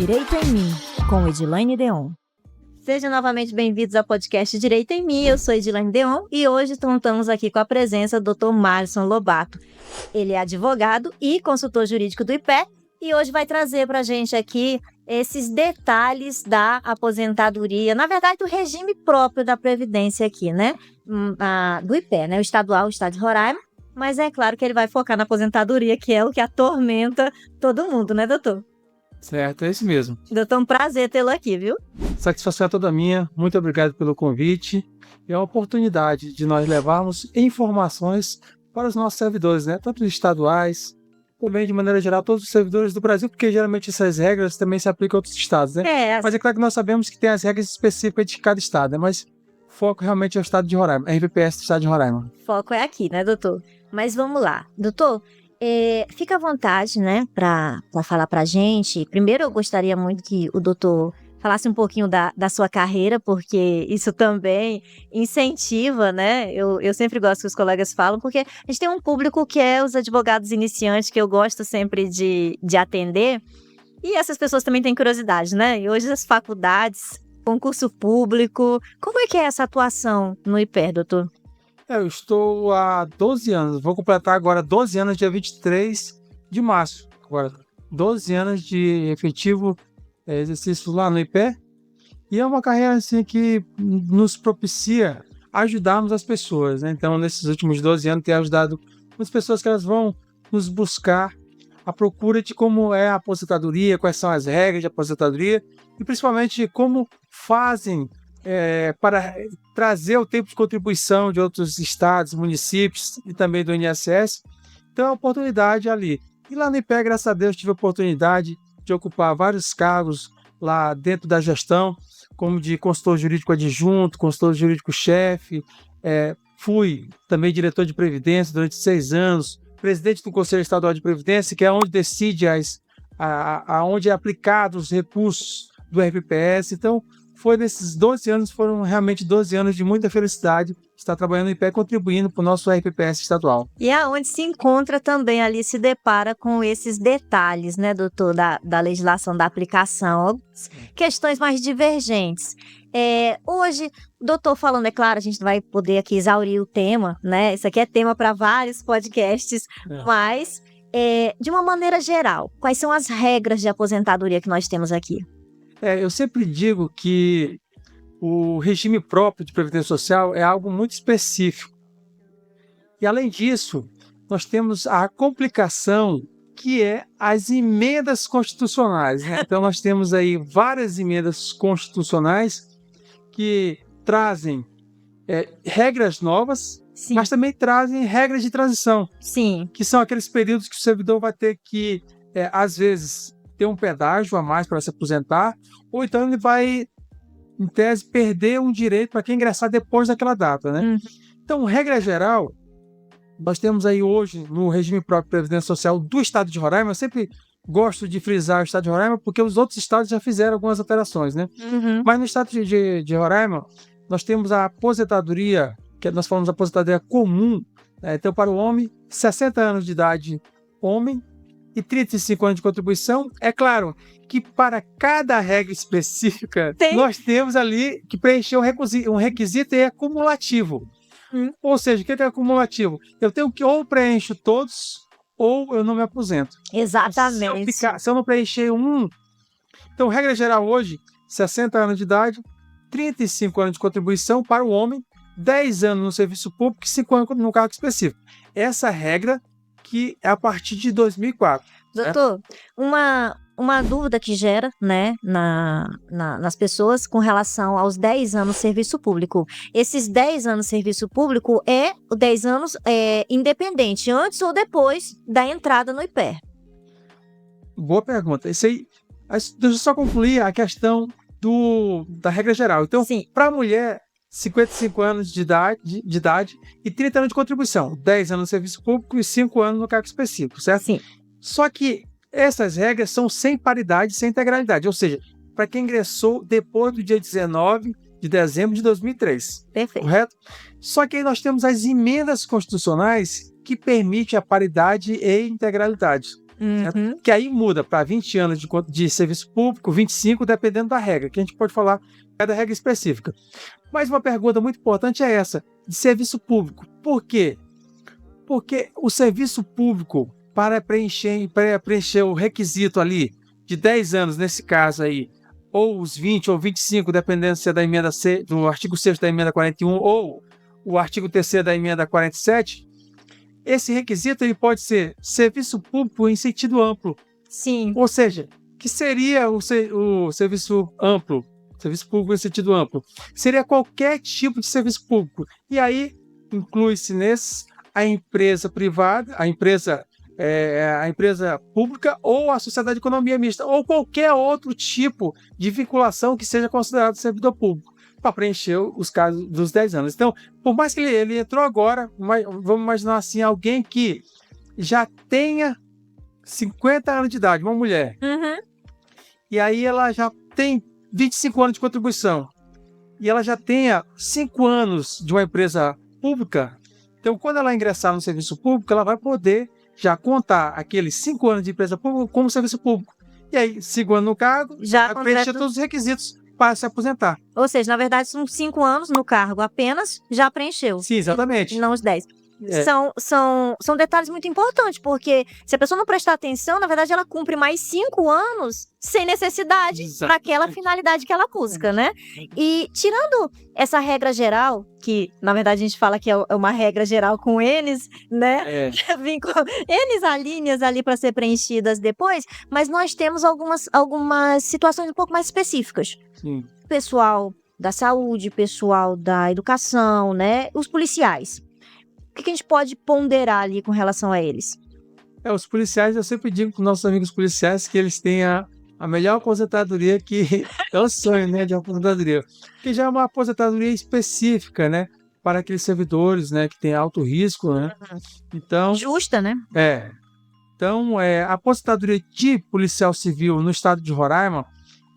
Direito em Mim, com Edilaine Deon. Sejam novamente bem-vindos ao podcast Direito em Mim. Eu sou Edilaine Deon e hoje contamos aqui com a presença do Dr. Márcio Lobato. Ele é advogado e consultor jurídico do IPE e hoje vai trazer para a gente aqui esses detalhes da aposentadoria, na verdade do regime próprio da Previdência aqui, né? Do IPE, né? O estadual, o estado de Roraima. Mas é claro que ele vai focar na aposentadoria, que é o que atormenta todo mundo, né, doutor? Certo, é isso mesmo. Doutor, um prazer tê-lo aqui, viu? Satisfação é toda minha. Muito obrigado pelo convite. É uma oportunidade de nós levarmos informações para os nossos servidores, né? Tanto os estaduais, também de maneira geral, todos os servidores do Brasil, porque geralmente essas regras também se aplicam a outros estados, né? Mas é claro que nós sabemos que tem as regras específicas de cada estado, né? Mas o foco realmente é o estado de Roraima, a RVPS do estado de Roraima. O foco é aqui, né, doutor? Mas vamos lá. Doutor, fica à vontade, né, para falar para a gente. Primeiro, eu gostaria muito que o doutor falasse um pouquinho da sua carreira, porque isso também incentiva, né? Eu sempre gosto que os colegas falam, porque a gente tem um público que é os advogados iniciantes, que eu gosto sempre de atender, e essas pessoas também têm curiosidade, né? E hoje as faculdades, concurso público, como é que é essa atuação no IPE, doutor? Eu estou há 12 anos, vou completar agora 12 anos, dia 23 de março. Agora, 12 anos de efetivo exercício lá no IPE. E é uma carreira assim, que nos propicia ajudarmos as pessoas, né? Então, nesses últimos 12 anos, tem ajudado as pessoas que elas vão nos buscar à procura de como é a aposentadoria, quais são as regras de aposentadoria e principalmente como fazem para trazer o tempo de contribuição de outros estados, municípios e também do INSS. Então é uma oportunidade ali. E lá no IPE, graças a Deus, tive a oportunidade de ocupar vários cargos lá dentro da gestão, como de consultor jurídico adjunto, consultor jurídico-chefe, fui também diretor de Previdência durante 6 anos, presidente do Conselho Estadual de Previdência, que é onde decide aonde é aplicado os recursos do RPPS. Então, nesses 12 anos, foram realmente 12 anos de muita felicidade estar trabalhando no IPE, contribuindo para o nosso RPPS estadual. E é onde se encontra também ali, se depara com esses detalhes, né, doutor, da legislação, da aplicação, questões mais divergentes. Hoje, doutor falando, é claro, a gente vai poder aqui exaurir o tema, né? Isso aqui é tema para vários podcasts, mas, de uma maneira geral, quais são as regras de aposentadoria que nós temos aqui? Eu sempre digo que o regime próprio de Previdência Social é algo muito específico. E, além disso, nós temos a complicação que é as emendas constitucionais, né? Então, nós temos aí várias emendas constitucionais que trazem regras novas, sim, mas também trazem regras de transição, sim, que são aqueles períodos que o servidor vai ter que, às vezes, ter um pedágio a mais para se aposentar, ou então ele vai, em tese, perder um direito para quem ingressar depois daquela data, né? Então, regra geral, nós temos aí hoje, no regime próprio de Previdência Social do estado de Roraima, eu sempre gosto de frisar o estado de Roraima, porque os outros estados já fizeram algumas alterações, né? Mas no estado de Roraima, nós temos a aposentadoria, que nós falamos aposentadoria comum, né? Então, para o homem, 60 anos de idade, homem, e 35 anos de contribuição. É claro que para cada regra específica, nós temos ali que preencher um requisito acumulativo. Ou seja, o que é acumulativo? Eu tenho que ou preencho todos, ou eu não me aposento. Exatamente. Se eu não preencher um... Então, regra geral hoje, 60 anos de idade, 35 anos de contribuição para o homem, 10 anos no serviço público e 5 anos no cargo específico. Essa regra que é a partir de 2004. Doutor, uma dúvida que gera, né, nas pessoas com relação aos 10 anos de serviço público. Esses 10 anos de serviço público o 10 anos independente, antes ou depois da entrada no IPE? Boa pergunta. Isso aí, deixa eu só concluir a questão da regra geral. Então, para a mulher, 55 anos de idade e 30 anos de contribuição. 10 anos no serviço público e 5 anos no cargo específico, certo? Sim. Só que essas regras são sem paridade, sem integralidade. Ou seja, para quem ingressou depois do dia 19 de dezembro de 2003. Perfeito. Correto? Só que aí nós temos as emendas constitucionais que permitem a paridade e integralidade. Uhum. Que aí muda para 20 anos de serviço público, 25, dependendo da regra, que a gente pode falar cada regra específica. Mas uma pergunta muito importante é essa, de serviço público. Por quê? Porque o serviço público, para preencher o requisito ali de 10 anos, nesse caso aí, ou os 20 ou 25, dependendo se é da emenda C, do artigo 6º da emenda 41 ou o artigo 3º da emenda 47, esse requisito ele pode ser serviço público em sentido amplo. Sim. Ou seja, que seria o serviço amplo, serviço público em sentido amplo? Seria qualquer tipo de serviço público. E aí inclui-se nesses a empresa privada, a empresa pública ou a sociedade de economia mista, ou qualquer outro tipo de vinculação que seja considerado servidor público, para preencher os casos dos 10 anos. Então, por mais que ele entrou agora, vamos imaginar assim, alguém que já tenha 50 anos de idade, uma mulher, e aí ela já tem 25 anos de contribuição, e ela já tenha 5 anos de uma empresa pública, então quando ela ingressar no serviço público, ela vai poder já contar aqueles 5 anos de empresa pública como serviço público. E aí, 5 anos no cargo, Já vai preencher todos os requisitos para se aposentar. Ou seja, na verdade, são 5 anos no cargo apenas, já preencheu. Sim, exatamente. E não os 10. São detalhes muito importantes, porque se a pessoa não prestar atenção, na verdade, ela cumpre mais 5 anos sem necessidade para aquela finalidade que ela busca, né? E tirando essa regra geral, que na verdade a gente fala que é uma regra geral com N's, né? Vem com N's alíneas ali para ser preenchidas depois, mas nós temos algumas situações um pouco mais específicas. Sim. Pessoal da saúde, pessoal da educação, né? Os policiais. O que a gente pode ponderar ali com relação a eles? Os policiais, eu sempre digo para os nossos amigos policiais que eles têm a melhor aposentadoria, que é o sonho, né, de aposentadoria. Que já é uma aposentadoria específica, né, para aqueles servidores, né, que têm alto risco, né. Então, justa, né? Então, a aposentadoria de policial civil no estado de Roraima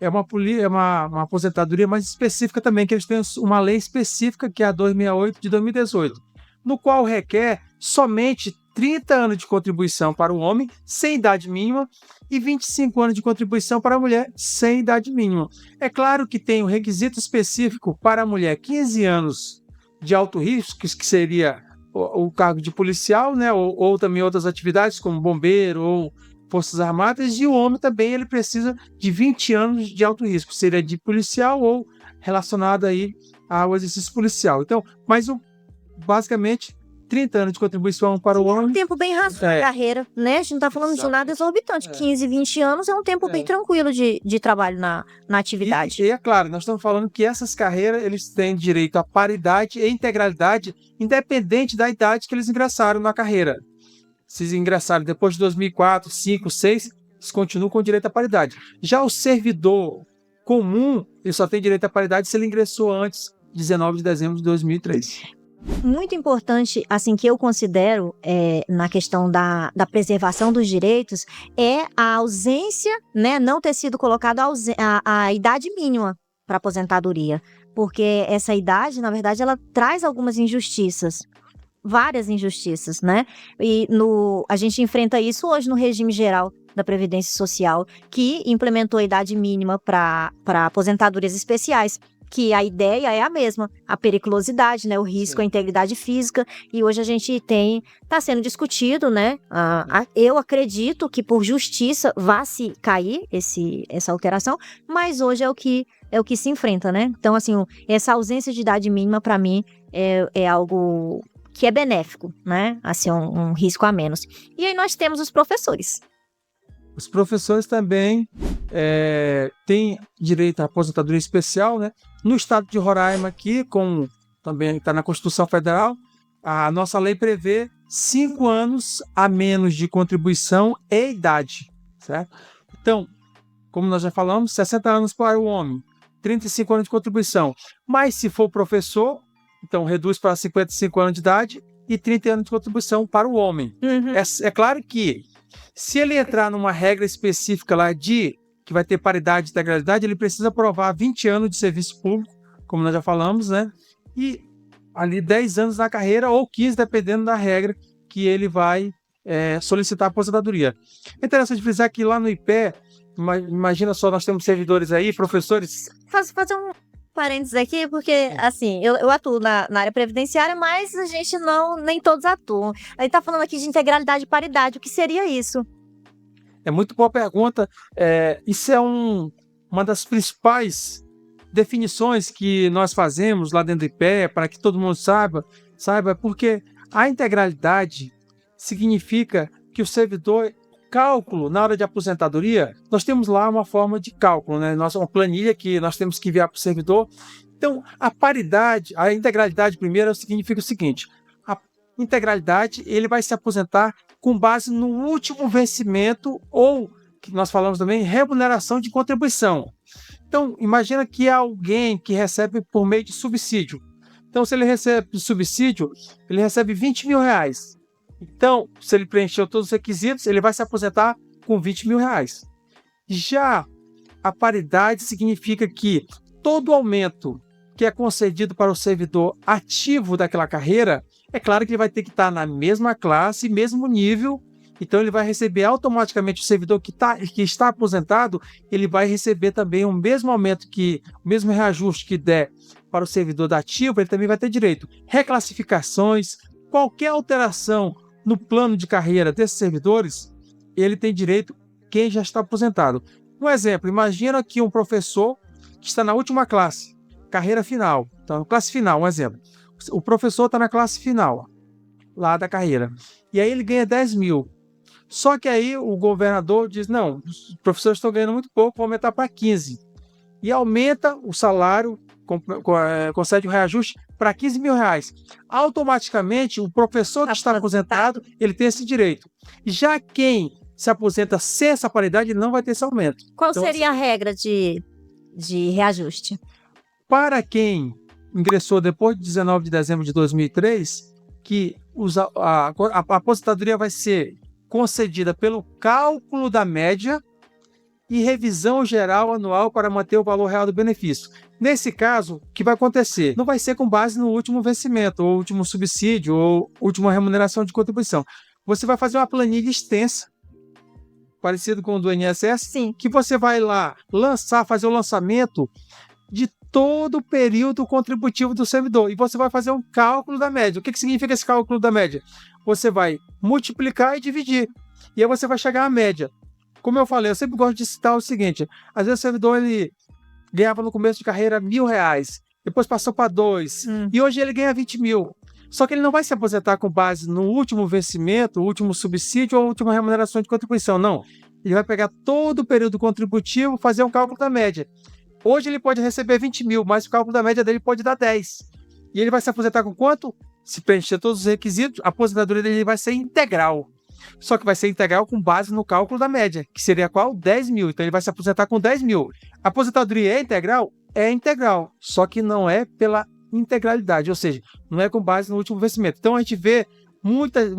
é uma aposentadoria mais específica também, que eles têm uma lei específica, que é a 268 de 2018, no qual requer somente 30 anos de contribuição para o homem, sem idade mínima, e 25 anos de contribuição para a mulher, sem idade mínima. É claro que tem um requisito específico para a mulher, 15 anos de alto risco, que seria o cargo de policial, né, ou também outras atividades, como bombeiro ou Forças Armadas, e o homem também ele precisa de 20 anos de alto risco, seria de policial ou relacionado aí ao exercício policial. Então, basicamente, 30 anos de contribuição para o homem. É um tempo bem raso de carreira, né? A gente não está falando de nada exorbitante. 15, 20 anos é um tempo bem tranquilo de trabalho na atividade. E é claro, nós estamos falando que essas carreiras, eles têm direito à paridade e integralidade, independente da idade que eles ingressaram na carreira. Se eles ingressaram depois de 2004, 5, 6, eles continuam com direito à paridade. Já o servidor comum, ele só tem direito à paridade se ele ingressou antes de 19 de dezembro de 2003. Muito importante, assim, que eu considero na questão da preservação dos direitos, é a ausência, né, não ter sido colocado a idade mínima para aposentadoria, porque essa idade, na verdade, ela traz algumas injustiças, várias injustiças, né, e a gente enfrenta isso hoje no regime geral da Previdência Social, que implementou a idade mínima para aposentadorias especiais, que a ideia é a mesma, a periculosidade, né, o risco, a integridade física, e hoje a gente está sendo discutido, né, eu acredito que por justiça vá se cair essa alteração, mas hoje é o que se enfrenta, né, então assim, essa ausência de idade mínima para mim é algo que é benéfico, né, assim, um risco a menos. E aí nós temos os professores. Os professores também têm direito à aposentadoria especial, né? No estado de Roraima, aqui, como também está na Constituição Federal, a nossa lei prevê 5 anos a menos de contribuição e idade, certo? Então, como nós já falamos, 60 anos para o homem, 35 anos de contribuição. Mas se for professor, então reduz para 55 anos de idade e 30 anos de contribuição para o homem. É claro que se ele entrar numa regra específica lá que vai ter paridade e integralidade, ele precisa provar 20 anos de serviço público, como nós já falamos, né? E ali 10 anos na carreira ou 15, dependendo da regra que ele vai solicitar a aposentadoria. É interessante frisar que lá no IPE, imagina só, nós temos servidores aí, professores... Fazer um parênteses aqui, porque, assim, eu atuo na área previdenciária, mas a gente nem todos atuam. A gente tá falando aqui de integralidade e paridade. O que seria isso? É muito boa pergunta. Isso é uma das principais definições que nós fazemos lá dentro do IPE, para que todo mundo saiba, porque a integralidade significa que o servidor, cálculo na hora de aposentadoria, nós temos lá uma forma de cálculo, né? Uma planilha que nós temos que enviar para o servidor. Então, a paridade, a integralidade primeiro significa o seguinte: a integralidade, ele vai se aposentar com base no último vencimento ou, que nós falamos também, remuneração de contribuição. Então, imagina que é alguém que recebe por meio de subsídio. Então, se ele recebe subsídio, ele recebe R$20.000. Então, se ele preencheu todos os requisitos, ele vai se aposentar com R$20.000. Já a paridade significa que todo aumento que é concedido para o servidor ativo daquela carreira, é claro que ele vai ter que estar na mesma classe, mesmo nível. Então, ele vai receber automaticamente, o servidor que está aposentado, ele vai receber também o mesmo aumento, o mesmo reajuste que der para o servidor da ativo, ele também vai ter direito. Reclassificações, qualquer alteração no plano de carreira desses servidores, ele tem direito quem já está aposentado. Um exemplo, imagina que um professor que está na última classe, carreira final, então, classe final, um exemplo. O professor está na classe final, lá da carreira, e aí ele ganha 10 mil. Só que aí o governador diz, não, os professores estão ganhando muito pouco, vou aumentar para 15. E aumenta o salário, concede um reajuste para R$15.000. Automaticamente, o professor que está aposentado, ele tem esse direito. Já quem se aposenta sem essa paridade, ele não vai ter esse aumento. Qual seria a regra de reajuste? Para quem ingressou depois de 19 de dezembro de 2003, que a aposentadoria vai ser concedida pelo cálculo da média e revisão geral anual para manter o valor real do benefício. Nesse caso, o que vai acontecer? Não vai ser com base no último vencimento, ou último subsídio, ou última remuneração de contribuição. Você vai fazer uma planilha extensa, parecido com o do INSS, Sim, que você vai lá fazer o lançamento de todo o período contributivo do servidor. E você vai fazer um cálculo da média. O que significa esse cálculo da média? Você vai multiplicar e dividir. E aí você vai chegar à média. Como eu falei, eu sempre gosto de citar o seguinte: às vezes o servidor ele ganhava no começo de carreira R$1.000, depois passou para 2, e hoje ele ganha 20 mil. Só que ele não vai se aposentar com base no último vencimento, o último subsídio ou a última remuneração de contribuição, não. Ele vai pegar todo o período contributivo, fazer um cálculo da média. Hoje ele pode receber 20 mil, mas o cálculo da média dele pode dar 10. E ele vai se aposentar com quanto? Se preencher todos os requisitos, a aposentadoria dele vai ser integral. Só que vai ser integral com base no cálculo da média, que seria qual? 10 mil. Então ele vai se aposentar com 10 mil. A aposentadoria é integral? É integral, só que não é pela integralidade, ou seja, não é com base no último vencimento. Então a gente vê muitas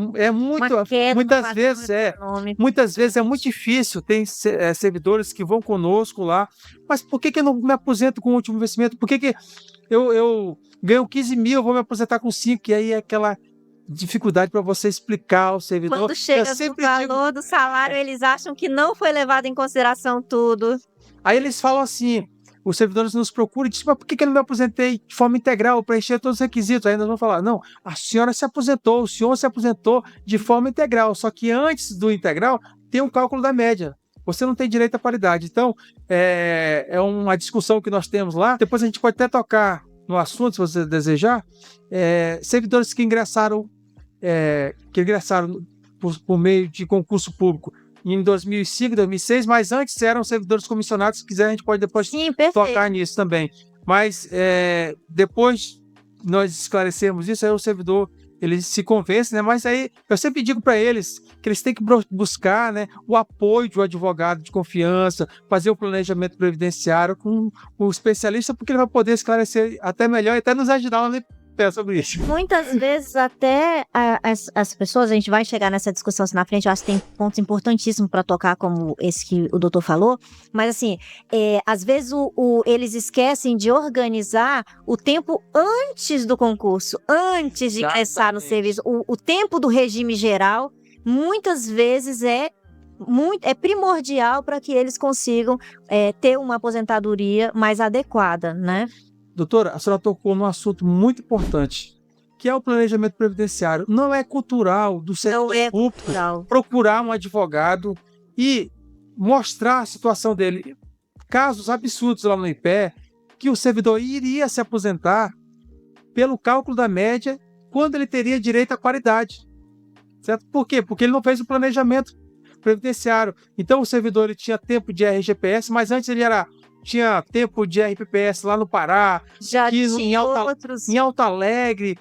vezes é muito difícil. Tem servidores que vão conosco lá, mas por que eu não me aposento com o último vencimento? Por que eu ganho 15 mil, vou me aposentar com 5? E aí é aquela dificuldade para você explicar ao servidor. Quando chega no valor do salário, eles acham que não foi levado em consideração tudo. Aí eles falam assim, os servidores nos procuram e dizem, mas por que eu não me aposentei de forma integral, preencher todos os requisitos? Aí nós vamos falar, não, a senhora se aposentou, o senhor se aposentou de forma integral, só que antes do integral tem um cálculo da média. Você não tem direito à paridade. Então, é uma discussão que nós temos lá. Depois a gente pode até tocar no assunto, se você desejar. Servidores que ingressaram por meio de concurso público em 2005, 2006, mas antes eram servidores comissionados. Se quiser, a gente pode depois tocar nisso também. Mas depois nós esclarecemos isso, aí o servidor ele se convence, né? Mas aí eu sempre digo para eles que eles têm que buscar, né, o apoio de um advogado de confiança, fazer o planejamento previdenciário com o especialista, porque ele vai poder esclarecer até melhor e até nos ajudar lá sobre isso. Muitas vezes até as pessoas, a gente vai chegar nessa discussão assim na frente, eu acho que tem pontos importantíssimos para tocar, como esse que o doutor falou, mas assim, às vezes eles esquecem de organizar o tempo antes do concurso, antes de ingressar no serviço, o tempo do regime geral, muitas vezes é primordial para que eles consigam ter uma aposentadoria mais adequada, né? Doutora, a senhora tocou num assunto muito importante, que é o planejamento previdenciário. Não é cultural do servidor público procurar um advogado e mostrar a situação dele. Casos absurdos lá no IPE, que o servidor iria se aposentar pelo cálculo da média quando ele teria direito à qualidade. Certo? Por quê? Porque ele não fez o planejamento previdenciário. Então o servidor ele tinha tempo de RGPS, mas antes ele tinha tempo de RPPS lá no Pará, já aqui tinha outros em Alto Alegre,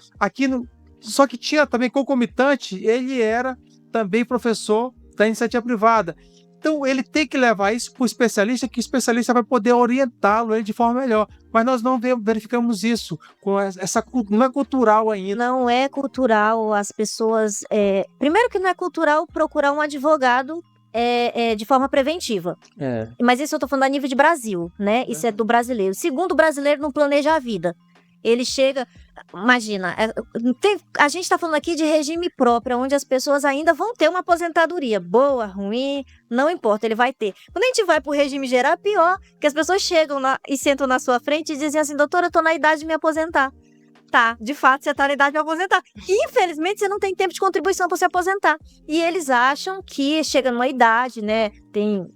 só que tinha também concomitante, ele era também professor da iniciativa privada. Então ele tem que levar isso para o especialista, que o especialista vai poder orientá-lo de forma melhor. Mas nós não verificamos isso, não é cultural ainda. Não é cultural as pessoas... Primeiro que não é cultural procurar um advogado de forma preventiva. Mas isso eu estou falando a nível de Brasil, né? Isso é do brasileiro. Segundo, o brasileiro não planeja a vida. Ele chega... Imagina, a gente está falando aqui de regime próprio, onde as pessoas ainda vão ter uma aposentadoria. Boa, ruim, não importa, ele vai ter. Quando a gente vai para o regime geral, é pior, que as pessoas chegam e sentam na sua frente e dizem assim, doutora, eu estou na idade de me aposentar. Tá, de fato, você está na idade de me aposentar. E, infelizmente, você não tem tempo de contribuição para se aposentar. E eles acham que chega numa idade, né? Tem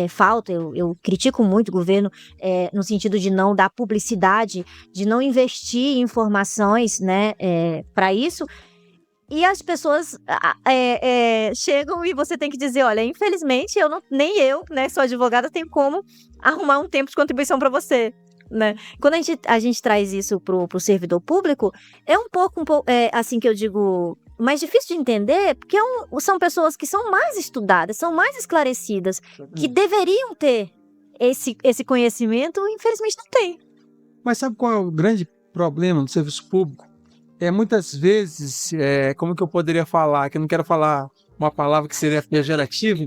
falta, eu critico muito o governo no sentido de não dar publicidade, de não investir em informações, né, para isso. E as pessoas chegam e você tem que dizer, olha, infelizmente, nem eu, né, sou advogada, tenho como arrumar um tempo de contribuição para você. Né? Quando a gente traz isso pro servidor público, é um pouco assim que eu digo, mais difícil de entender, porque são pessoas que são mais estudadas, são mais esclarecidas, que deveriam ter esse conhecimento, e infelizmente não tem. Mas sabe qual é o grande problema do serviço público? Muitas vezes, como que eu poderia falar, que eu não quero falar uma palavra que seria pejorativa,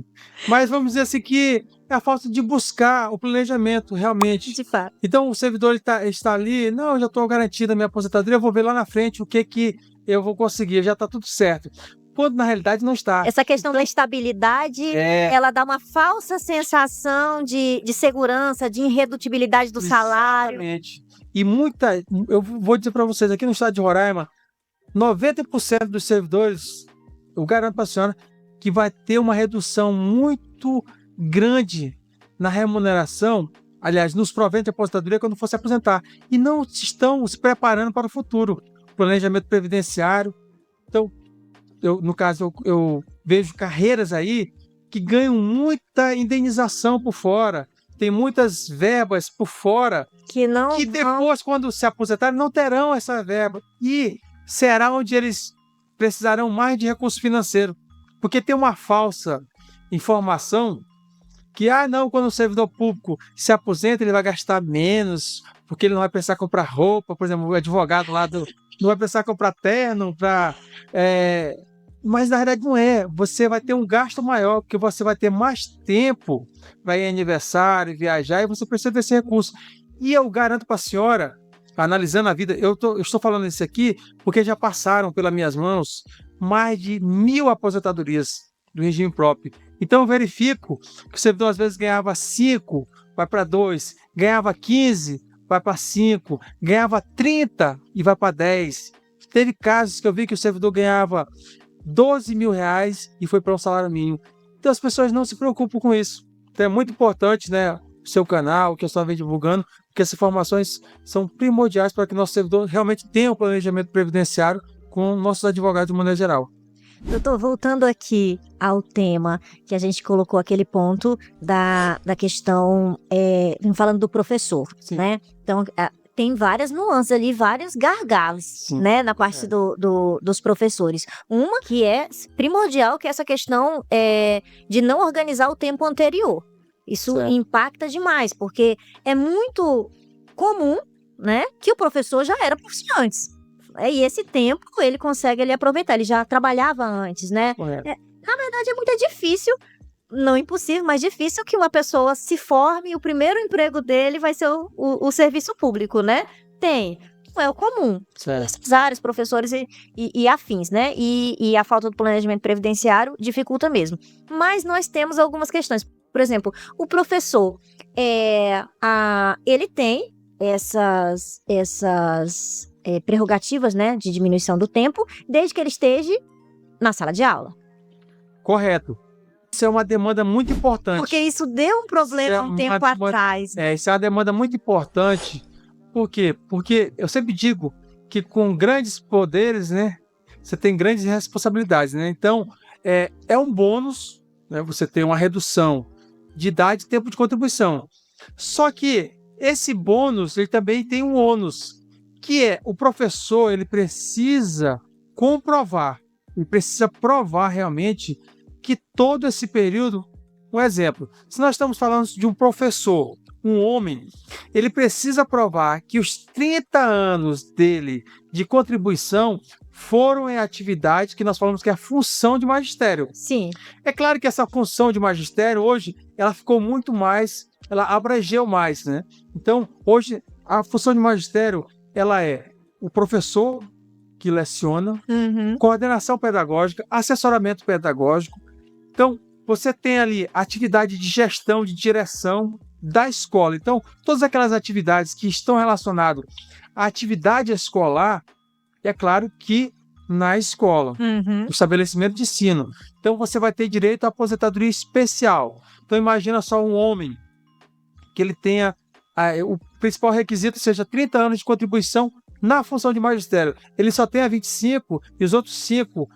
mas vamos dizer assim que é a falta de buscar o planejamento realmente. De fato. Então o servidor está ali, não, eu já estou garantido a minha aposentadoria, eu vou ver lá na frente o que eu vou conseguir, já está tudo certo. Quando na realidade não está. Essa questão da estabilidade, ela dá uma falsa sensação de segurança, de irredutibilidade do salário. Exatamente. E eu vou dizer para vocês, aqui no estado de Roraima, 90% dos servidores, eu garanto para a senhora, que vai ter uma redução muito grande na remuneração, aliás, nos proventos de aposentadoria quando for se aposentar. E não estão se preparando para o futuro. Planejamento previdenciário. Então, no caso, eu vejo carreiras aí que ganham muita indenização por fora. Tem muitas verbas por fora que depois, quando se aposentarem, não terão essa verba. E será onde eles precisarão mais de recurso financeiro. Porque tem uma falsa informação que, quando o servidor público se aposenta, ele vai gastar menos, porque ele não vai precisar comprar roupa, por exemplo, o advogado lá não vai precisar comprar terno, mas na verdade não é. Você vai ter um gasto maior, porque você vai ter mais tempo para ir em aniversário, viajar, e você precisa desse recurso. E eu garanto para a senhora, analisando a vida, eu estou falando isso aqui porque já passaram pelas minhas mãos mais de 1.000 aposentadorias do regime próprio. Então eu verifico que o servidor às vezes ganhava 5, vai para 2, ganhava 15, vai para 5, ganhava 30 e vai para 10. Teve casos que eu vi que o servidor ganhava 12 mil reais e foi para um salário mínimo. Então as pessoas não se preocupam com isso. Então é muito importante, né, o seu canal, que a senhora vem divulgando, porque essas informações são primordiais para que nosso servidor realmente tenha um planejamento previdenciário com nossos advogados de maneira geral. Doutor, voltando aqui ao tema que a gente colocou aquele ponto da questão, falando do professor, sim, né? Então, tem várias nuances ali, vários gargalos, sim, né, na parte dos professores. Uma que é primordial, que é essa questão de não organizar o tempo anterior. Isso impacta demais, porque é muito comum, né, que o professor já era profissional antes. E esse tempo ele consegue aproveitar, ele já trabalhava antes, né? Na verdade é muito difícil, não impossível, mas difícil que uma pessoa se forme e o primeiro emprego dele vai ser o serviço público, né? não é o comum. Certo. Essas áreas, professores e afins, né? E a falta do planejamento previdenciário dificulta mesmo. Mas nós temos algumas questões. Por exemplo, o professor, ele tem essas prerrogativas, né, de diminuição do tempo, desde que ele esteja na sala de aula. Correto. Isso é uma demanda muito importante. Porque isso deu um problema há um tempo atrás. Isso é uma demanda muito importante. Por quê? Porque eu sempre digo que com grandes poderes, né, você tem grandes responsabilidades, né? Então, é um bônus, né, você tem uma redução de idade e tempo de contribuição. Só que esse bônus, ele também tem um ônus, que é o professor, ele precisa comprovar, ele precisa provar realmente que todo esse período, um exemplo, se nós estamos falando de um professor, um homem, ele precisa provar que os 30 anos dele de contribuição foram em atividade que nós falamos que é a função de magistério. Sim. É claro que essa função de magistério hoje, ela ficou muito mais, ela abrangeu mais, né? Então, hoje, a função de magistério, ela é o professor que leciona, coordenação pedagógica, assessoramento pedagógico. Então, você tem ali atividade de gestão, de direção da escola. Então, todas aquelas atividades que estão relacionadas à atividade escolar, é claro que na escola, no estabelecimento de ensino. Então, você vai ter direito à aposentadoria especial. Então, imagina só um homem que ele tenha o principal requisito seja 30 anos de contribuição na função de magistério. Ele só tem a 25 e os outros 5,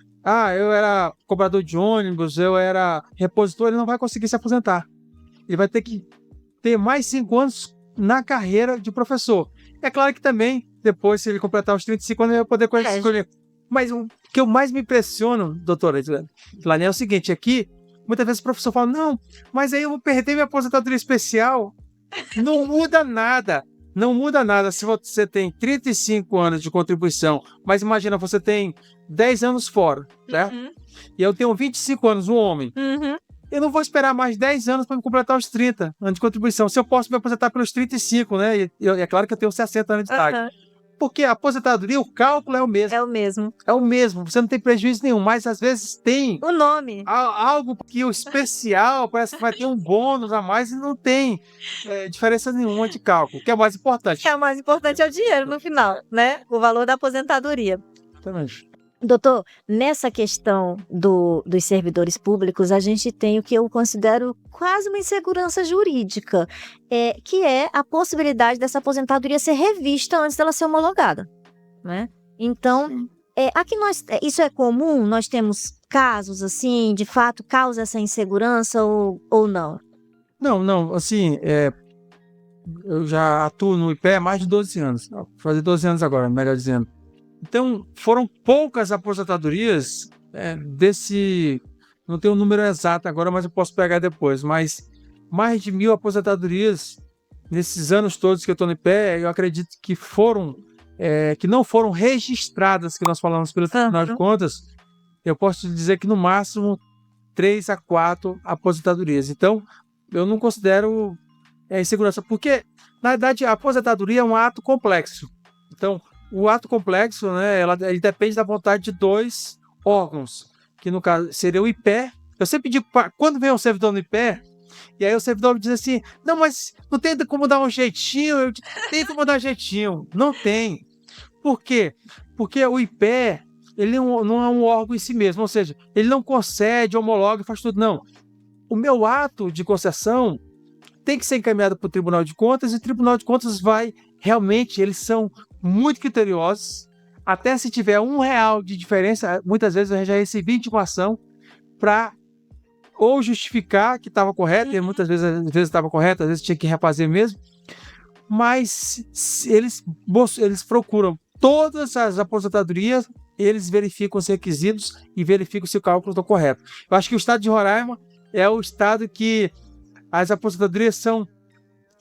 eu era cobrador de ônibus, eu era repositor, ele não vai conseguir se aposentar. Ele vai ter que ter mais 5 anos na carreira de professor. É claro que também, depois, se ele completar os 35 anos, ele vai poder escolher. Mas o que eu mais me impressiono, doutora Dilane, é o seguinte, aqui, muitas vezes o professor fala, não, mas aí eu vou perder minha aposentadoria especial. Não muda nada. Não muda nada se você tem 35 anos de contribuição, mas imagina, você tem 10 anos fora, certo? E eu tenho 25 anos, um homem. Eu não vou esperar mais 10 anos para me completar os 30 anos de contribuição. Se eu posso me aposentar pelos 35, né? E é claro que eu tenho 60 anos de idade. Porque a aposentadoria, o cálculo é o mesmo. É o mesmo. É o mesmo. Você não tem prejuízo nenhum, mas às vezes tem o nome. Algo que o especial parece que vai ter um bônus a mais e não tem diferença nenhuma de cálculo, que é o mais importante. Que é o mais importante é o dinheiro no final, né? O valor da aposentadoria. Exatamente. Doutor, nessa questão dos servidores públicos, a gente tem o que eu considero quase uma insegurança jurídica, que é a possibilidade dessa aposentadoria ser revista antes dela ser homologada, né? Então, aqui isso é comum? Nós temos casos assim, de fato, causa essa insegurança ou não? Não, assim, eu já atuo no IPE há mais de 12 anos, vou fazer 12 anos agora, melhor dizendo. Então, foram poucas aposentadorias não tenho o número exato agora, mas eu posso pegar depois, mas mais de 1.000 aposentadorias nesses anos todos que eu estou no IPE, eu acredito que que não foram registradas, que nós falamos pelo Tribunal de Contas, eu posso dizer que no máximo 3 a 4 aposentadorias. Então, eu não considero insegurança, porque, na verdade, a aposentadoria é um ato complexo. Então, o ato complexo, né, ele depende da vontade de 2 órgãos, que no caso seria o IPE. Eu sempre digo, quando vem um servidor no IPE, e aí o servidor me diz assim, não, mas não tem como dar um jeitinho, eu tento dar um jeitinho. Não tem. Por quê? Porque o IPE, ele não é um órgão em si mesmo, ou seja, ele não concede, homologa e faz tudo, não. O meu ato de concessão tem que ser encaminhado para o Tribunal de Contas, e o Tribunal de Contas realmente, eles são muito criteriosos, até se tiver R$1 de diferença, muitas vezes eu já recebi intimação para ou justificar que estava correto, e muitas vezes estava correto, às vezes tinha que refazer mesmo, mas eles procuram todas as aposentadorias, eles verificam os requisitos e verificam se o cálculo está correto. Eu acho que o estado de Roraima é o estado que as aposentadorias são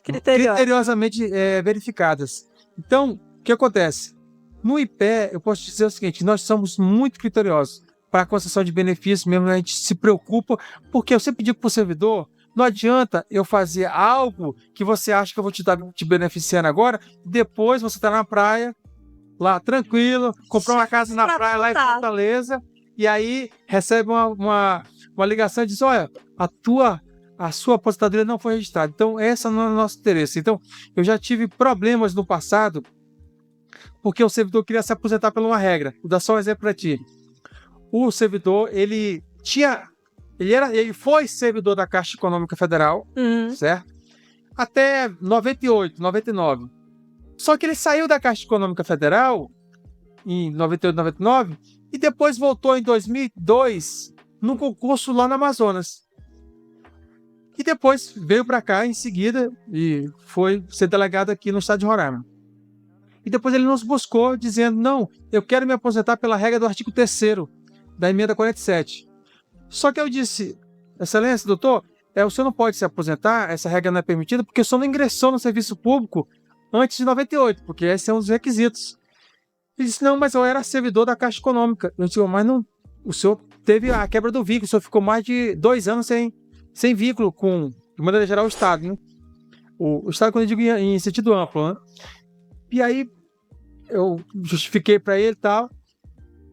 criteriosamente verificadas. Então, o que acontece? No IPE, eu posso dizer o seguinte, nós somos muito criteriosos para a concessão de benefícios, mesmo a gente se preocupa, porque eu sempre digo para o servidor, não adianta eu fazer algo que você acha que eu vou te beneficiando agora, depois você está na praia lá tranquilo, comprou uma casa na praia lá em Fortaleza, e aí recebe uma ligação e diz, olha, a sua aposentadoria não foi registrada. Então, essa não é o nosso interesse. Então, eu já tive problemas no passado, porque o servidor queria se aposentar por uma regra. Vou dar só um exemplo para ti. O servidor, ele foi servidor da Caixa Econômica Federal, certo? Até 98, 99. Só que ele saiu da Caixa Econômica Federal em 98, 99 e depois voltou em 2002 num concurso lá no Amazonas. E depois veio para cá em seguida e foi ser delegado aqui no estado de Roraima. E depois ele nos buscou dizendo, não, eu quero me aposentar pela regra do artigo 3º da emenda 47. Só que eu disse, excelência, doutor, o senhor não pode se aposentar, essa regra não é permitida, porque o senhor não ingressou no serviço público antes de 98, porque esses são os requisitos. Ele disse, não, mas eu era servidor da Caixa Econômica. Eu disse, mas não, o senhor teve a quebra do vínculo, o senhor ficou mais de 2 anos sem vínculo com, de maneira geral, o Estado, né? O Estado, quando eu digo em sentido amplo, né? E aí, eu justifiquei para ele e tal.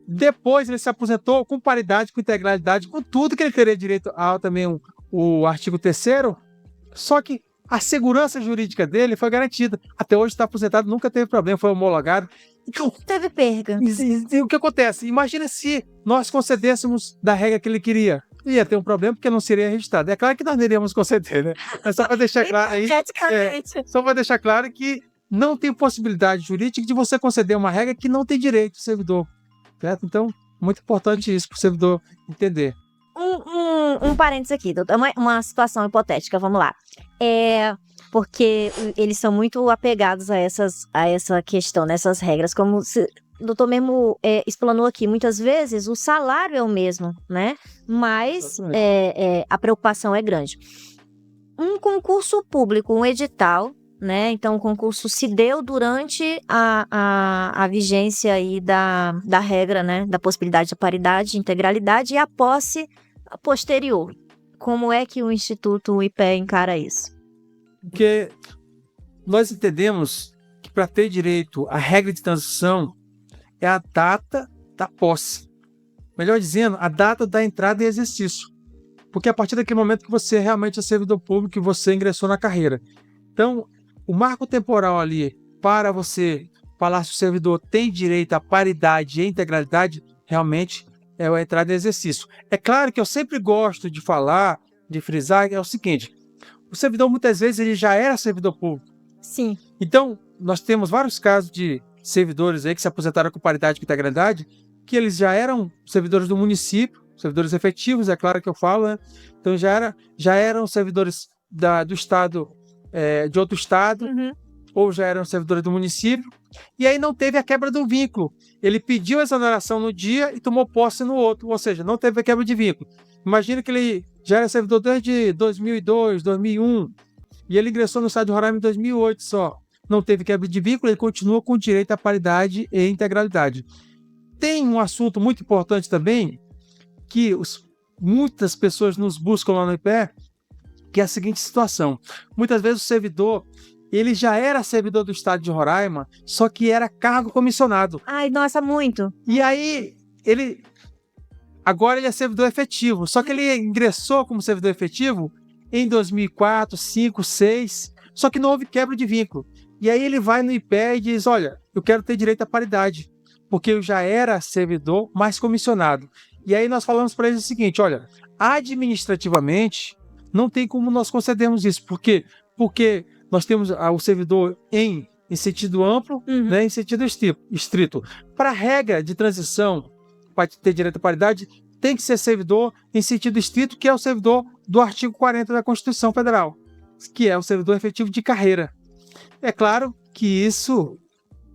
Depois, ele se aposentou com paridade, com integralidade, com tudo que ele teria direito a também o artigo 3º, só que a segurança jurídica dele foi garantida. Até hoje está aposentado, nunca teve problema, foi homologado. Então, teve perda. E o que acontece? Imagina se nós concedêssemos da regra que ele queria. Ia ter um problema porque não seria registrado. É claro que nós não iríamos conceder, né? Mas só para deixar claro aí, só para deixar claro que não tem possibilidade jurídica de você conceder uma regra que não tem direito do servidor. Certo? Então, muito importante isso para o servidor entender. Um parênteses aqui, doutor. Uma situação hipotética, vamos lá. Porque eles são muito apegados a essa questão, nessas regras, como o doutor mesmo explanou aqui. Muitas vezes o salário é o mesmo, né? Mas a preocupação é grande. Um concurso público, um edital, né? Então, o concurso se deu durante a vigência aí da regra, né? Da possibilidade de paridade, integralidade e a posse posterior. Como é que o Instituto IPE encara isso? Porque nós entendemos que para ter direito à regra de transição é a data da posse. Melhor dizendo, a data da entrada em exercício. Porque a partir daquele momento que você realmente é servidor público e você ingressou na carreira. Então, o marco temporal ali para você falar se o servidor tem direito à paridade e integralidade, realmente é a entrada em exercício. É claro que eu sempre gosto de falar, de frisar, é o seguinte, o servidor muitas vezes ele já era servidor público. Sim. Então, nós temos vários casos de servidores aí que se aposentaram com paridade e integralidade, que eles já eram servidores do município, servidores efetivos, é claro que eu falo, né? Então já eram servidores do estado, de outro estado, ou já eram servidores do município, e aí não teve a quebra do vínculo. Ele pediu a exoneração no dia e tomou posse no outro, ou seja, não teve a quebra de vínculo. Imagina que ele já era servidor desde 2002, 2001, e ele ingressou no estado de Roraima em 2008 só. Não teve quebra de vínculo, ele continua com direito à paridade e integralidade. Tem um assunto muito importante também, que muitas pessoas nos buscam lá no IPE, que é a seguinte situação. Muitas vezes o servidor, ele já era servidor do estado de Roraima, só que era cargo comissionado. Ai, nossa, muito. E aí, agora ele é servidor efetivo, só que ele ingressou como servidor efetivo em 2004, 2005, 2006, só que não houve quebra de vínculo. E aí ele vai no IPE e diz, olha, eu quero ter direito à paridade, porque eu já era servidor mais comissionado. E aí nós falamos para eles o seguinte, olha, administrativamente não tem como nós concedermos isso. Por quê? Porque nós temos o servidor em sentido amplo, né, em sentido estrito. Para a regra de transição, para ter direito à paridade, tem que ser servidor em sentido estrito, que é o servidor do artigo 40 da Constituição Federal, que é o servidor efetivo de carreira. É claro que isso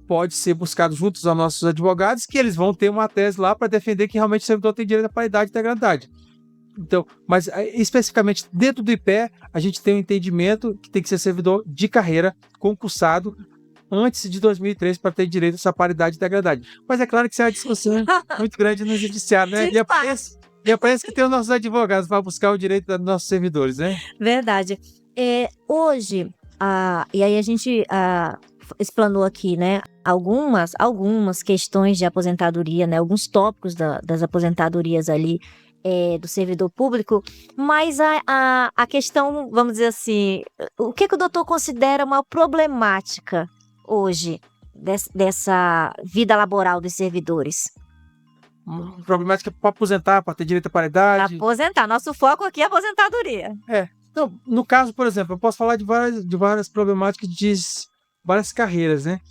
pode ser buscado juntos aos nossos advogados, que eles vão ter uma tese lá para defender que realmente o servidor tem direito à paridade e integralidade. Então, mas especificamente dentro do IPE, a gente tem um entendimento que tem que ser servidor de carreira, concursado, antes de 2003 para ter direito a essa paridade e integralidade. Mas é claro que isso é uma discussão muito grande no judiciário, né? E é para isso que tem os nossos advogados para buscar o direito dos nossos servidores, né? Verdade. Hoje, e aí a gente explanou aqui, né, algumas questões de aposentadoria, né, alguns tópicos das aposentadorias ali, do servidor público, mas a questão, vamos dizer assim, o que o doutor considera uma problemática hoje dessa vida laboral dos servidores? Problemática para aposentar, para ter direito à paridade. Aposentar. Nosso foco aqui é aposentadoria. Então, no caso, por exemplo, eu posso falar de várias problemáticas de várias carreiras, né?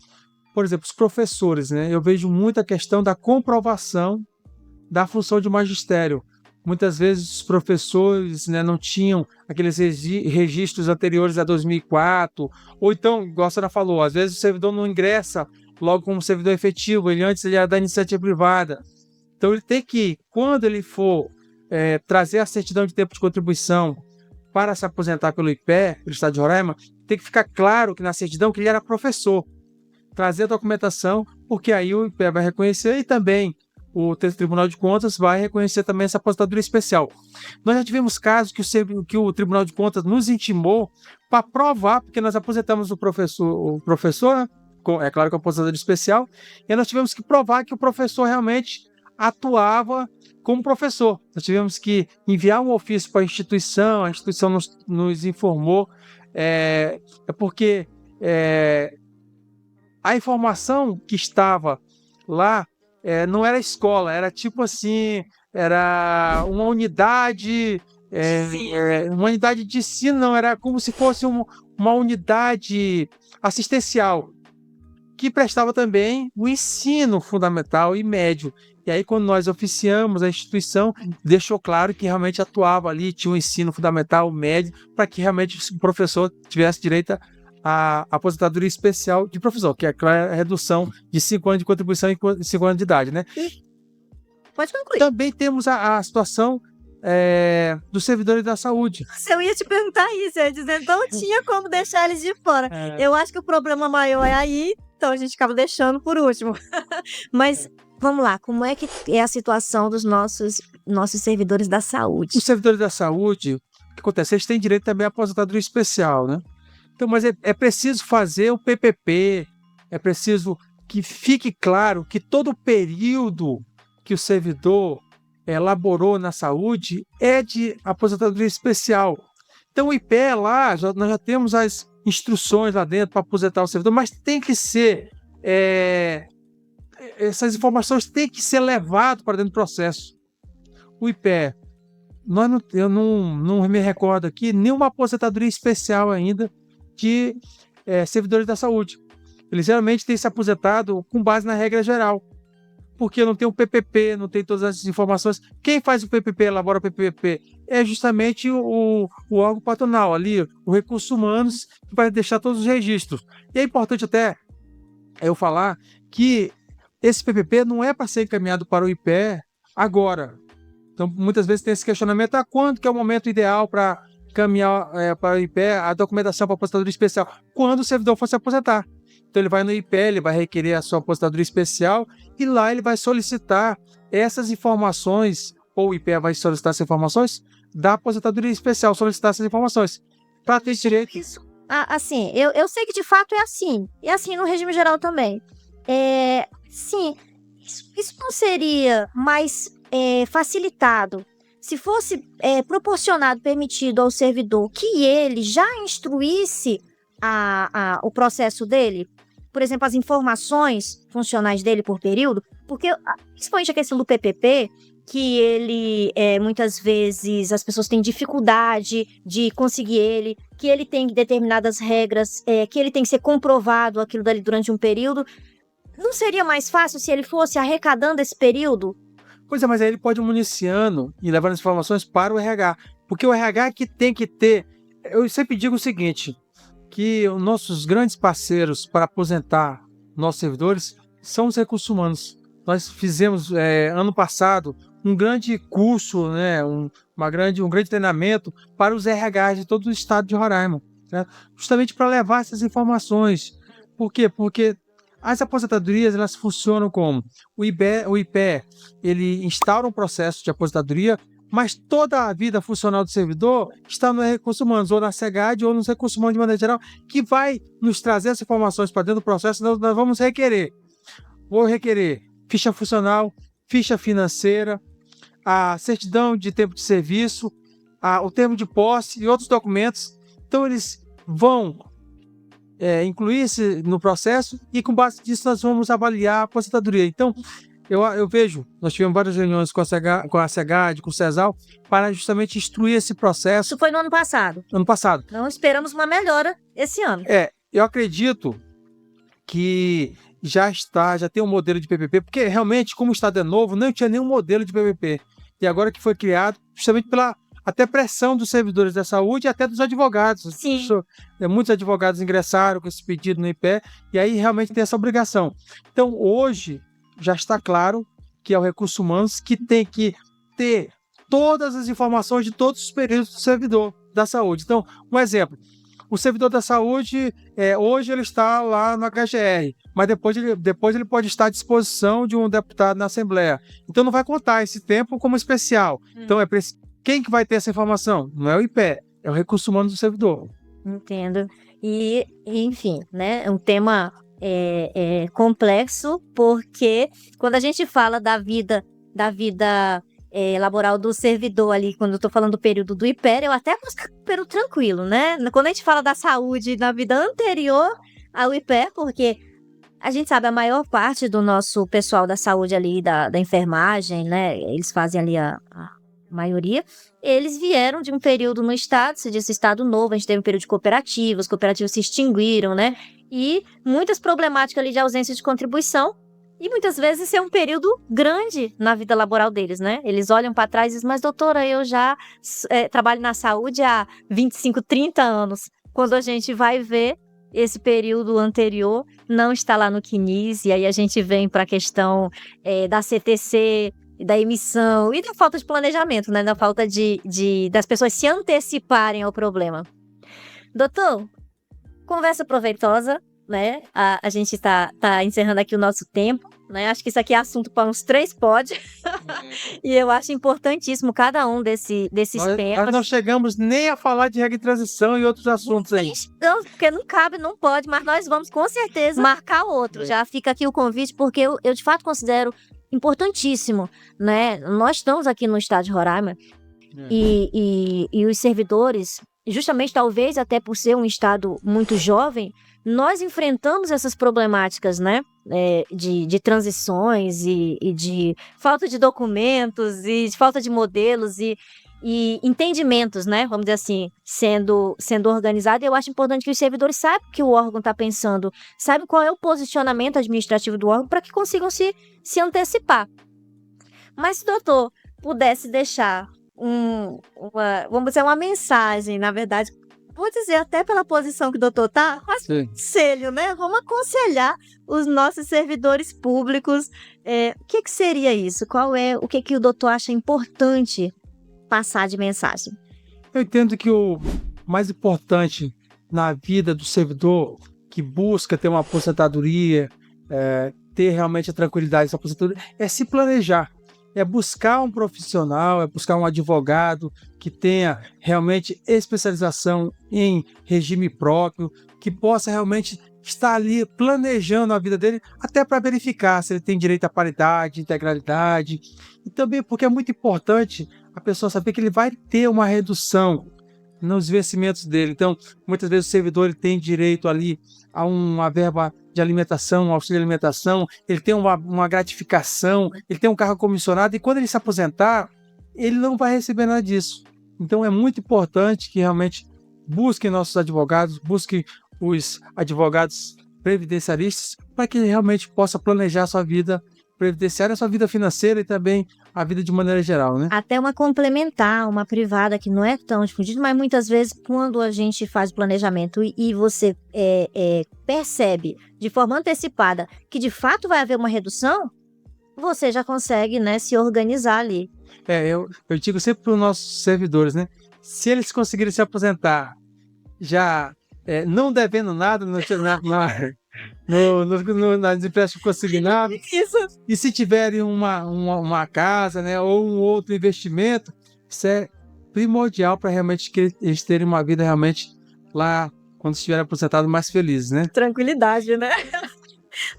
Por exemplo, os professores, né? Eu vejo muita questão da comprovação da função de magistério. Muitas vezes os professores, né, não tinham aqueles registros anteriores a 2004, ou então, igual a senhora falou, às vezes o servidor não ingressa logo como servidor efetivo, antes ele era da iniciativa privada. Então ele tem que, quando ele for trazer a certidão de tempo de contribuição para se aposentar pelo IPE, pelo Estado de Roraima, tem que ficar claro que na certidão que ele era professor. Trazer a documentação, porque aí o IPE vai reconhecer e também o Tribunal de Contas vai reconhecer também essa aposentadoria especial. Nós já tivemos casos que o Tribunal de Contas nos intimou para provar, porque nós aposentamos o professor, né? É claro que é aposentadoria especial, e nós tivemos que provar que o professor realmente atuava como professor. Nós tivemos que enviar um ofício para a instituição nos informou, porque a informação que estava lá não era escola, era tipo assim, era uma unidade de ensino, não, era como se fosse uma unidade assistencial, que prestava também o ensino fundamental e médio. E aí, quando nós oficiamos, a instituição deixou claro que realmente atuava ali, tinha um ensino fundamental, médio, para que realmente o professor tivesse direito à aposentadoria especial de professor, que é a redução de 5 anos de contribuição em 5 anos de idade, né? Pode concluir. Também temos a situação dos servidores da saúde. Eu ia te perguntar isso, eu ia dizer, não tinha como deixar eles de fora. Eu acho que o problema maior é aí, então a gente acaba deixando por último. Mas vamos lá, como é que é a situação dos nossos servidores da saúde? Os servidores da saúde, o que acontece? Eles têm direito também à aposentadoria especial, né? Então, mas é preciso fazer o PPP, é preciso que fique claro que todo o período que o servidor elaborou na saúde é de aposentadoria especial. Então, o IPE lá, nós já temos as instruções lá dentro para aposentar o servidor, mas tem que ser essas informações têm que ser levadas para dentro do processo. O IPE, eu não me recordo aqui nenhuma aposentadoria especial ainda de servidores da saúde. Eles geralmente têm se aposentado com base na regra geral, porque não tem o PPP, não tem todas as informações. Quem faz o PPP, elabora o PPP, é justamente o órgão patronal ali, o Recursos Humanos, que vai deixar todos os registros. E é importante até eu falar que esse PPP não é para ser encaminhado para o IPE agora. Então, muitas vezes tem esse questionamento, quando que é o momento ideal para encaminhar para o IPE a documentação para a aposentadoria especial? Quando o servidor for se aposentar. Então, ele vai no IPE, ele vai requerer a sua aposentadoria especial e lá ele vai solicitar essas informações, ou o IPE vai solicitar essas informações da aposentadoria especial, solicitar essas informações para ter direito. Isso. Assim, eu sei que de fato é assim. E assim no regime geral também. Sim, isso não seria mais facilitado se fosse proporcionado, permitido ao servidor que ele já instruísse o processo dele? Por exemplo, as informações funcionais dele por período, porque principalmente a questão do PPP, que ele, muitas vezes, as pessoas têm dificuldade de conseguir ele, que ele tem determinadas regras, que ele tem que ser comprovado aquilo dali durante um período. Não seria mais fácil se ele fosse arrecadando esse período? Pois é, mas aí ele pode ir municiando e levando as informações para o RH, porque o RH que tem que ter... Eu sempre digo o seguinte, que os nossos grandes parceiros para aposentar nossos servidores são os recursos humanos. Nós fizemos, ano passado, um grande curso, né, um grande treinamento para os RHs de todo o estado de Roraima, né, justamente para levar essas informações. Por quê? Porque as aposentadorias, elas funcionam como? O IPE, ele instaura um processo de aposentadoria, mas toda a vida funcional do servidor está no recursos humanos, ou na SEGAD, ou nos recursos humanos de maneira geral, que vai nos trazer essas informações para dentro do processo. Nós vamos requerer. Vou requerer ficha funcional, ficha financeira, a certidão de tempo de serviço, o termo de posse e outros documentos. Então, eles vão incluir-se no processo e, com base nisso, nós vamos avaliar a aposentadoria. Então, eu vejo, nós tivemos várias reuniões com a SEGAD, com o CESAL, para justamente instruir esse processo. Isso foi no ano passado? Ano passado. Então, esperamos uma melhora esse ano. Eu acredito que já tem um modelo de PPP, porque realmente, como o Estado é novo, não tinha nenhum modelo de PPP. E agora que foi criado, justamente pela até pressão dos servidores da saúde e até dos advogados. Sim. Muitos advogados ingressaram com esse pedido no IPE, e aí realmente tem essa obrigação. Então, hoje, já está claro que é o Recursos Humanos que tem que ter todas as informações de todos os períodos do servidor da saúde. Então, um exemplo. O servidor da saúde, hoje ele está lá no HGR, mas depois ele pode estar à disposição de um deputado na Assembleia. Então não vai contar esse tempo como especial. Então quem que vai ter essa informação? Não é o IPE, é o Recurso Humano do servidor. Entendo. E enfim, né, é um tema complexo, porque quando a gente fala da vida laboral do servidor ali, quando eu tô falando do período do IPER, eu até gosto um período tranquilo, né? Quando a gente fala da saúde na vida anterior ao IPER, porque a gente sabe, a maior parte do nosso pessoal da saúde ali, da enfermagem, né? Eles fazem ali a maioria, eles vieram de um período no Estado, se diz Estado novo, a gente teve um período de cooperativas se extinguiram, né? E muitas problemáticas ali de ausência de contribuição. E muitas vezes esse é um período grande na vida laboral deles, né? Eles olham para trás e dizem, mas doutora, eu já trabalho na saúde há 25, 30 anos. Quando a gente vai ver, esse período anterior não está lá no CNIS, e aí a gente vem para a questão da CTC, da emissão e da falta de planejamento, né? Da falta das pessoas se anteciparem ao problema. Doutor, conversa proveitosa, né? A gente tá encerrando aqui o nosso tempo, né? Acho que isso aqui é assunto para uns 3 pod. E eu acho importantíssimo cada um desses temas. Nós não chegamos nem a falar de regra de transição e outros assuntos aí. Não, porque não cabe, não pode, mas nós vamos com certeza marcar outro. Já fica aqui o convite, porque eu de fato considero importantíssimo, né? Nós estamos aqui no estado de Roraima e os servidores, justamente talvez até por ser um estado muito jovem, nós enfrentamos essas problemáticas, né, de transições e de falta de documentos e de falta de modelos e entendimentos, né, vamos dizer assim, sendo organizado. E eu acho importante que os servidores saibam o que o órgão está pensando, saibam qual é o posicionamento administrativo do órgão para que consigam se antecipar. Mas se o doutor pudesse deixar vamos dizer, uma mensagem, na verdade, vou dizer até pela posição que o doutor tá, mas conselho, né? Vamos aconselhar os nossos servidores públicos. O que seria isso? O que o doutor acha importante passar de mensagem? Eu entendo que o mais importante na vida do servidor que busca ter uma aposentadoria, ter realmente a tranquilidade dessa aposentadoria, é se planejar. É buscar um profissional, é buscar um advogado que tenha realmente especialização em regime próprio, que possa realmente estar ali planejando a vida dele, até para verificar se ele tem direito à paridade, integralidade, e também porque é muito importante a pessoa saber que ele vai ter uma redução nos vencimentos dele. Então, muitas vezes o servidor ele tem direito ali a uma verba de alimentação, um auxílio de alimentação, ele tem uma gratificação, ele tem um cargo comissionado, e quando ele se aposentar, ele não vai receber nada disso. Então é muito importante que realmente busquem nossos advogados, busquem os advogados previdenciaristas, para que ele realmente possa planejar a sua vida previdenciária, a sua vida financeira e também a vida de maneira geral, né? Até uma complementar, uma privada que não é tão difundida, mas muitas vezes quando a gente faz o planejamento e você percebe de forma antecipada que de fato vai haver uma redução, você já consegue, né, se organizar ali. Eu digo sempre para os nossos servidores, né? Se eles conseguirem se aposentar já não devendo nada nas empréstimos consignados, e se tiverem uma casa, né, ou um outro investimento, Isso é primordial para realmente que eles terem uma vida realmente lá, quando estiverem aposentados, mais felizes, né? Tranquilidade, né?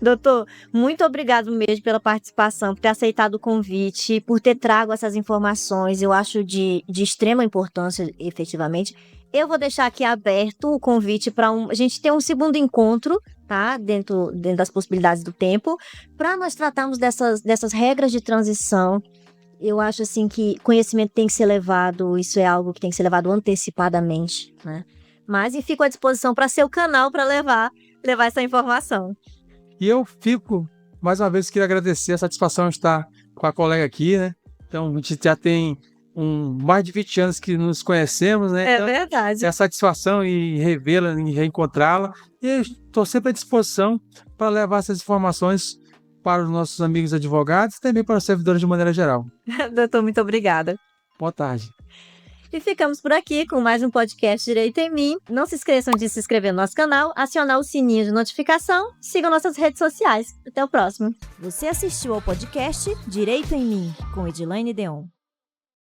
Doutor, muito obrigado mesmo pela participação, por ter aceitado o convite, por ter trago essas informações. Eu acho de extrema importância, efetivamente. Eu vou deixar aqui aberto o convite para a gente ter um segundo encontro, tá? Dentro das possibilidades do tempo, para nós tratarmos dessas regras de transição. Eu acho assim que conhecimento tem que ser levado, isso é algo que tem que ser levado antecipadamente, né? Mas e fico à disposição para ser o canal para levar essa informação. E eu fico, mais uma vez, queria agradecer a satisfação de estar com a colega aqui, né? Então, a gente já tem mais de 20 anos que nos conhecemos, né? Então, Verdade. é a satisfação em revê-la, em reencontrá-la. E estou sempre à disposição para levar essas informações para os nossos amigos advogados e também para os servidores de maneira geral. Doutor, muito obrigada. Boa tarde. E ficamos por aqui com mais um podcast Direito em Mim. Não se esqueçam de se inscrever no nosso canal, acionar o sininho de notificação, sigam nossas redes sociais. Até o próximo. Você assistiu ao podcast Direito em Mim, com Edilaine Deon.